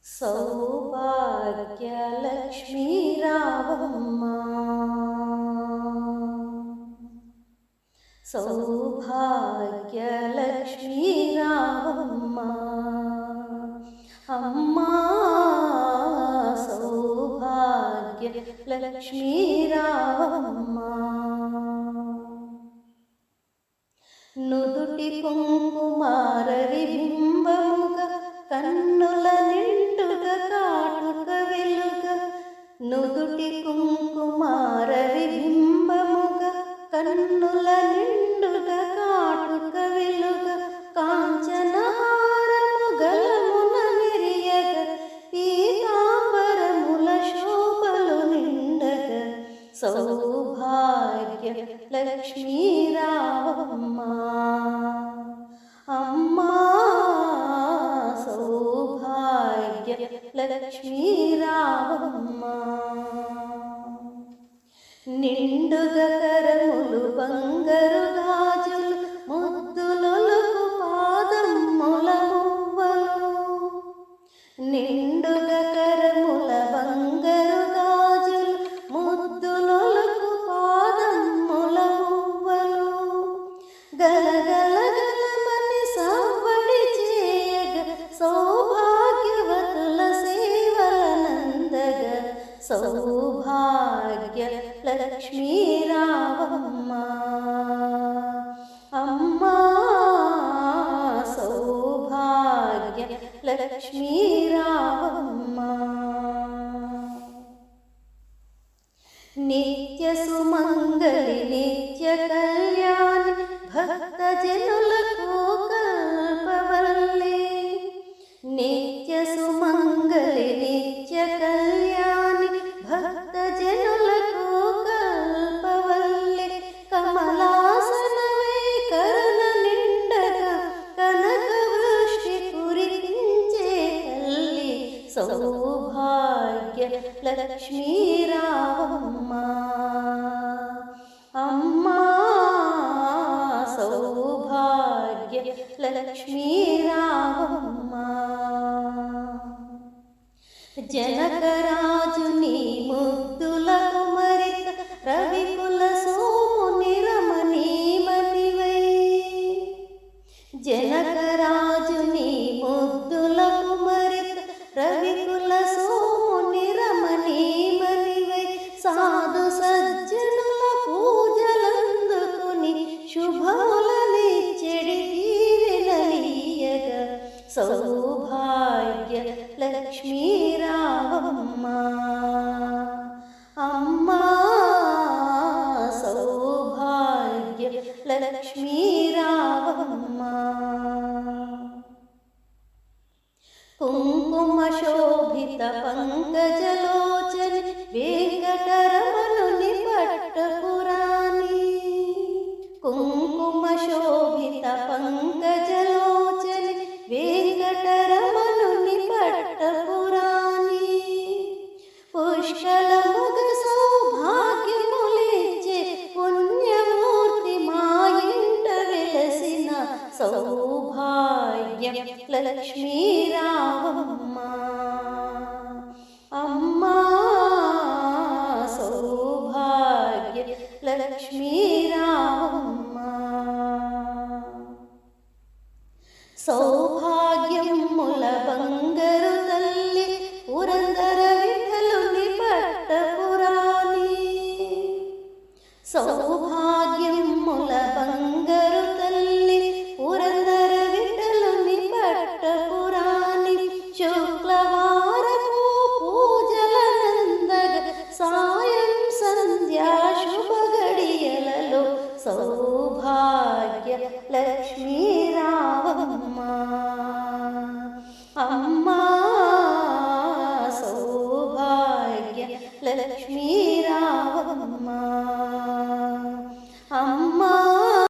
సౌభాగ్యలక్ష్మీ రావమ్మ, సౌభాగ్యలక్ష్మీ రావమ్మ, అమ్మా సౌభాగ్యలక్ష్మీ రావమ్మ. నుదుటి కుంకుమారవి బింబముగా కన్నుల నిండుగా కాటుక వెలుగ, నుదుటి కుంకుమారవి బింబముగా కన్నుల నిండుగా కాటుక వెలుగ, కాంచనహారము గలమున విరియగ పీతాంబరముల శోభలు నిండగ, సౌభాగ్య లక్ష్మీ రావమ్మ, అమ్మా సౌభాగ్య లక్ష్మీ రావమ్మ. నిండుగా కరములు బంగారు గాజులు ముద్దులొలుకు పాదముల మువ్వలు, నిండుగా కరముల బంగారు గాజులు ముద్దులొలుకు పాదముల మువ్వలు, గలగల గలమని సవ్వడి చేయగ సౌభాగ్యవతుల సేవలనందగ, సౌభాగ్య లక్ష్మీ రావమ్మ, అమ్మా సౌభాగ్య లక్ష్మీ రావమ్మ. నిత్య సుమంగళి నిత్య కళ్యాణి భక్త జనులకు కల్పవల్లి, నిత్య సుమంగళి నిత్య కళ్యాణి భక్త జనులకు కల్పవల్లి, కమలాసనమై కరుణ నిండగా కనక వృష్టి కురిపించే తల్లి, సౌభాగ్య లక్ష్మీ రావమ్మ, అమ్మా సౌభాగ్య లక్ష్మీ రావమ్మ. జనకరాజుని ముద్దుల కుమరిత రవికుల సోముని రమణీమణివై, జనకరాజుని ముద్దుల కుమరిత రవికుల సోముని రమణీమణివై, సాధు సజ్జనుల పూజలందుకుని శుభములనిచ్చెడి దీవెనలీయగ, సౌభాగ్య లక్ష్మీ రావమ్మ, అమ్మా సౌభాగ్య లక్ష్మీ రావమ్మ. కుంకుమ శోభిత పంకజలోచని వెంకటరమణుని పట్టపురాణి, కుంకుమ శోభిత పంకజలోచని వెంకటరమణుని పట్టపురాణి, పుష్కల ముగ సౌభాగ్యములిచ్చే పుణ్యమూర్తి మా ఇంట వెలసిన, సౌభాగ్య లక్ష్మీ రావమ్మ, అమ్మా సౌభాగ్య లక్ష్మీ రావమ్మ. సౌభాగ్యముల బంగారు తల్లి పురందర విఠలుని పట్టపురాణి, సౌభాగ్యముల బంగారు తల్లి పురందర విఠలుని పట్టపురాణి, శుక్లవారపు పూజలనందగ సాయం సంధ్యా శుభ గడియలలో, సౌభాగ్య